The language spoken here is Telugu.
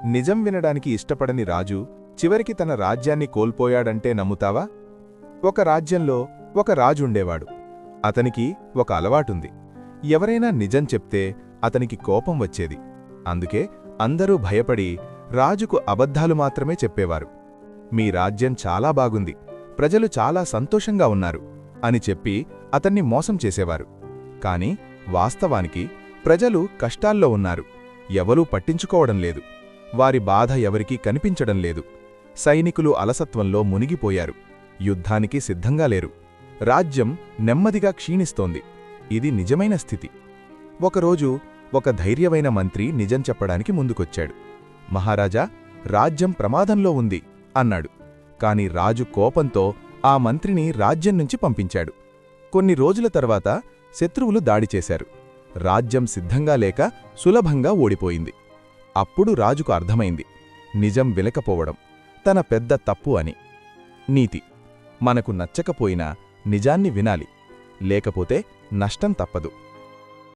నిజం వినడానికి ఇష్టపడని రాజు చివరికి తన రాజ్యాన్ని కోల్పోయాడంటే నమ్ముతావా? ఒక రాజ్యంలో ఒక రాజుండేవాడు. అతనికి ఒక అలవాటుంది. ఎవరైనా నిజం చెప్తే అతనికి కోపం వచ్చేది. అందుకే అందరూ భయపడి రాజుకు అబద్ధాలు మాత్రమే చెప్పేవారు. మీ రాజ్యం చాలా బాగుంది, ప్రజలు చాలా సంతోషంగా ఉన్నారు అని చెప్పి అతన్ని మోసం చేసేవారు. కాని వాస్తవానికి ప్రజలు కష్టాల్లో ఉన్నారు, ఎవరూ పట్టించుకోవడం లేదు. వారి బాధ ఎవరికీ కనిపించడం లేదు. సైనికులు అలసత్వంలో మునిగిపోయారు, యుద్ధానికి సిద్ధంగా లేరు. రాజ్యం నెమ్మదిగా క్షీణిస్తోంది. ఇది నిజమైన స్థితి. ఒకరోజు ఒక ధైర్యమైన మంత్రి నిజం చెప్పడానికి ముందుకొచ్చాడు. మహారాజా, రాజ్యం ప్రమాదంలో ఉంది అన్నాడు. కాని రాజు కోపంతో ఆ మంత్రిని రాజ్యం నుంచి పంపించాడు. కొన్ని రోజుల తర్వాత శత్రువులు దాడి చేశారు. రాజ్యం సిద్ధంగా లేక సులభంగా ఓడిపోయింది. అప్పుడు రాజుకు అర్థమైంది, నిజం వినకపోవడం తన పెద్ద తప్పు అని. నీతి: మనకు నచ్చకపోయినా నిజాన్ని వినాలి, లేకపోతే నష్టం తప్పదు.